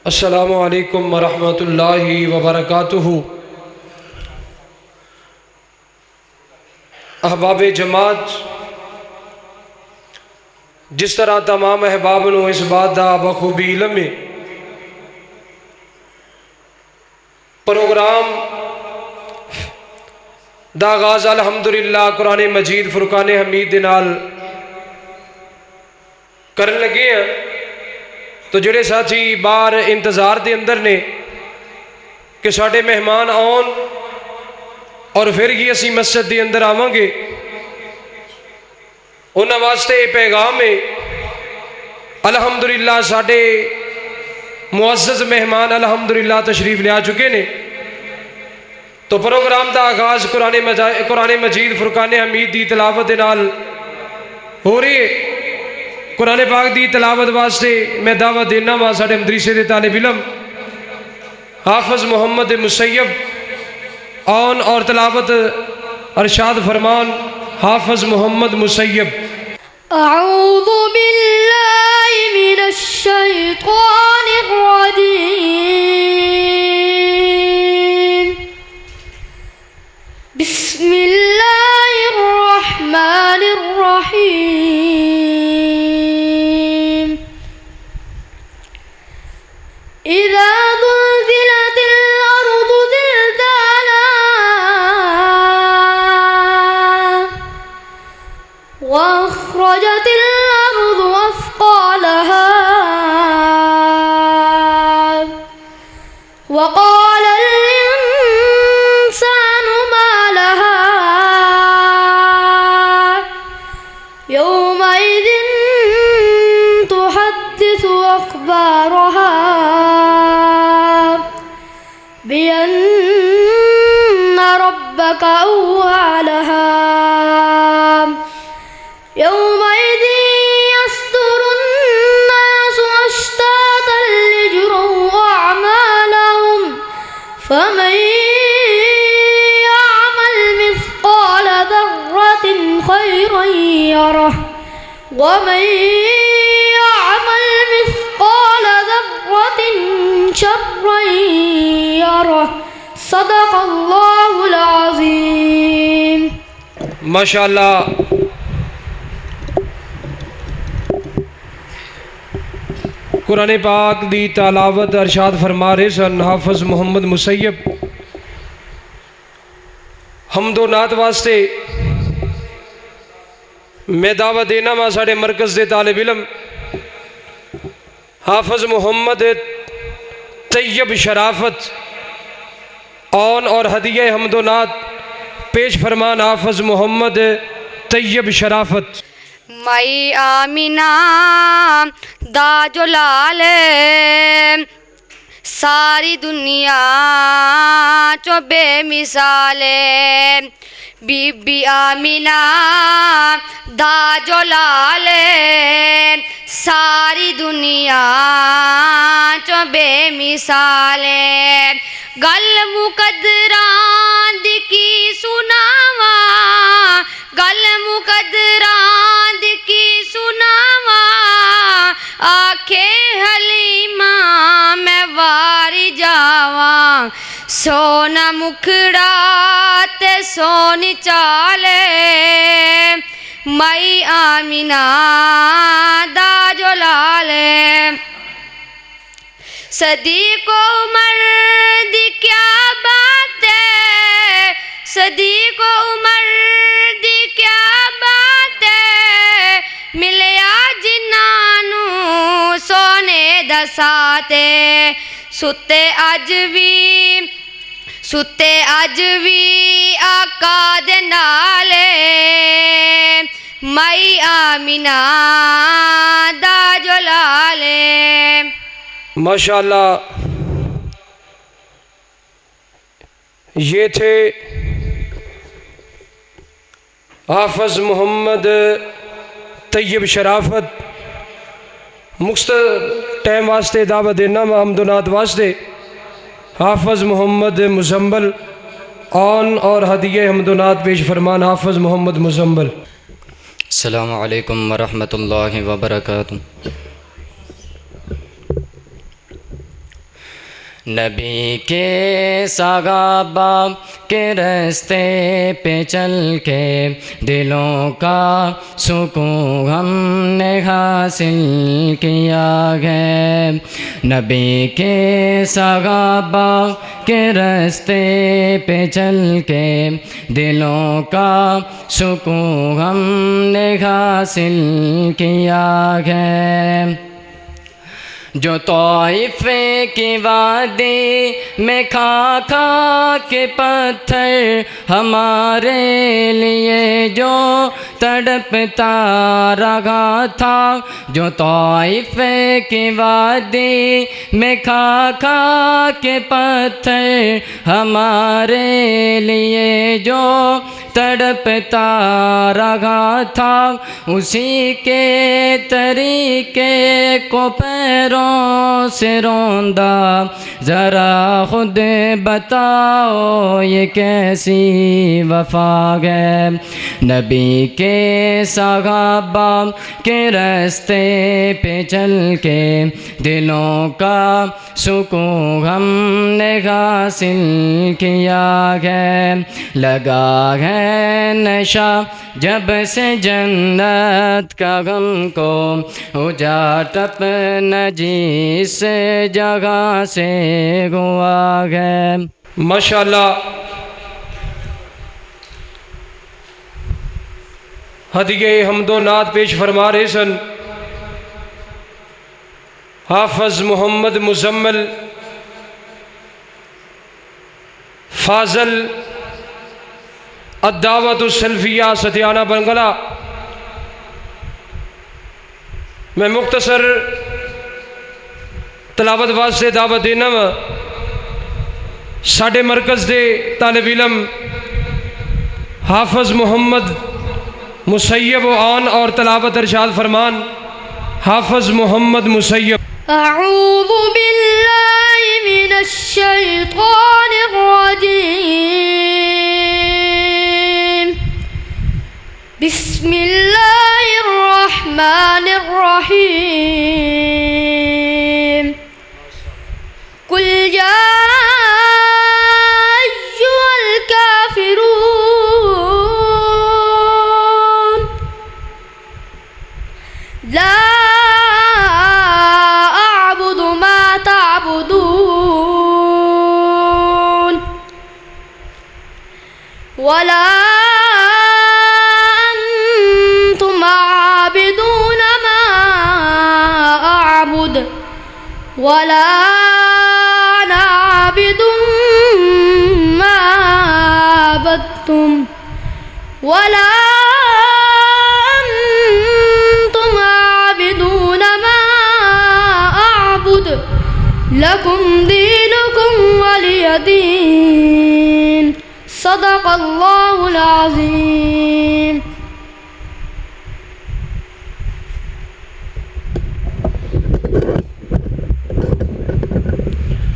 السلام علیکم ورحمۃ اللہ وبرکاتہ۔ احباب جماعت، جس طرح تمام احباب نو اس بات دا بخوبی علم ہے، پروگرام دا آغاز الحمدللہ قرآن مجید فرقان حمید دے نال کرن لگے ہیں، تو جڑے ساتھی باہر انتظار دے اندر نے کہ ساڈے مہمان آن اور پھر ہی اسی مسجد دے اندر آواں گے، انہاں واسطے پیغام ہے۔ الحمدللہ ساڈے معزز مہمان الحمدللہ تشریف لے آ چکے نے، تو پروگرام دا آغاز قرآن مجید فرقان حمید دی تلاوت دے نال ہو رہی ہے۔ قرآن پاک دی تلاوت واسطے میں دعوت دینا وا ساڈے مدرسے دے طالب علم حافظ محمد مسیب آن اور تلاوت ارشاد فرمان حافظ محمد مسیب۔ اعوذ باللہ من الشیطان الرجیم، بسم اللہ الرحمن الرحیم، اذا زلزلت الارض زلزالها واخرجت الارض اثقالها وقال الانسان ما لها يومئذ تحدث اخبارها بأن ربك أوحى لها يومئذ يصدر الناس أشتاتا ليجروا أعمالهم، فمن يعمل مثقال ذرة خيرا يره ومن يعمل مثقال ذرة شرا يره۔ صدق اللہ العظیم۔ ماشاءاللہ، قرآن پاک دی تلاوت ارشاد فرما رہے سن حافظ محمد مسیب۔ حمد و نعت واسطے میں دعوت دینا وا ساڈے مرکز دے طالب علم حافظ محمد طیب شرافت آن اور ہدیہ حمد و نعت پیش فرمان حافظ محمد طیب شرافت۔ مائی آمینہ دا جلال ساری دنیا چو بے مثال، بی بی آمینہ دا جلال ساری دنیا چو بے مثال، گل مقدران دی کی سناواں، گل مقدران دی کی سناواں، آکھے حلیمہ میں واری جاواں، سونا مکھڑا تے سونی چالے مائی آمینہ دا جلالے، صدیق عمر دی کیا بات ہے، صدیق عمر دی کیا بات ہے، ملیا جنانو سونے دا ساتے، ستے اج بھی آقا دے نالے مائی آمینہ دا جلالے۔ ماشاءاللہ، یہ تھے حافظ محمد طیب شرافت۔ مختصر ٹائم واسطے دعوت دینا حمد و نعت واسطے حافظ محمد مزمل آن اور ہدیہ حمد و نعت پیش فرمان حافظ محمد مزمل۔ السلام علیکم ورحمۃ اللہ وبرکاتہ۔ نبی کے صحابہ کے راستے پہ چل کے دلوں کا سکون ہم نے حاصل کیا ہے. نبی کے صحابہ کے راستے پہ چل کے دلوں کا سکون ہم نے حاصل کیا ہے. جو طائف کی وادی میں کھا کھا کے پتھر ہمارے لیے جو تڑپتا رہا تھا، جو طائف کی وادی میں کھا کھا کے پتھر ہمارے لیے جو تڑپتا رہا تھا، اسی کے طریقے کو پیروں سے روندا. ذرا خود بتاؤ یہ کیسی وفا ہے. نبی کے صحابہ کے راستے پہ چل کے دلوں کا سکون ہم نے حاصل کیا ہے. لگا ہے نشہ جب سے جنت کا غم کو، اجاٹ اپنا جس جگہ سے ہوا ہے. ماشاءاللہ ہدیہ حمد و نعت پیش فرما رہے سن حافظ محمد مزمل فاضل الدعوت السلفیہ ستیانہ بنگلہ. میں مختصر تلاوت واسطے دعوت دینا وا. ساڈے مرکز دے طالب علم حافظ محمد مسیب و آن اور تلاوت ارشاد فرمان حافظ محمد مسیب. أعوذ بالله من الشيطان الرجيم. بسم الله الرحمن الرحيم. قل يا أيها الكافرون لا أعبد ما تعبدون ولا أنتم عابدون ما أعبد ولا أنا عابد ما عبدتم ولا أنتم عابدون ما أعبد لكم دينكم ولي دين. صدق الله العظيم.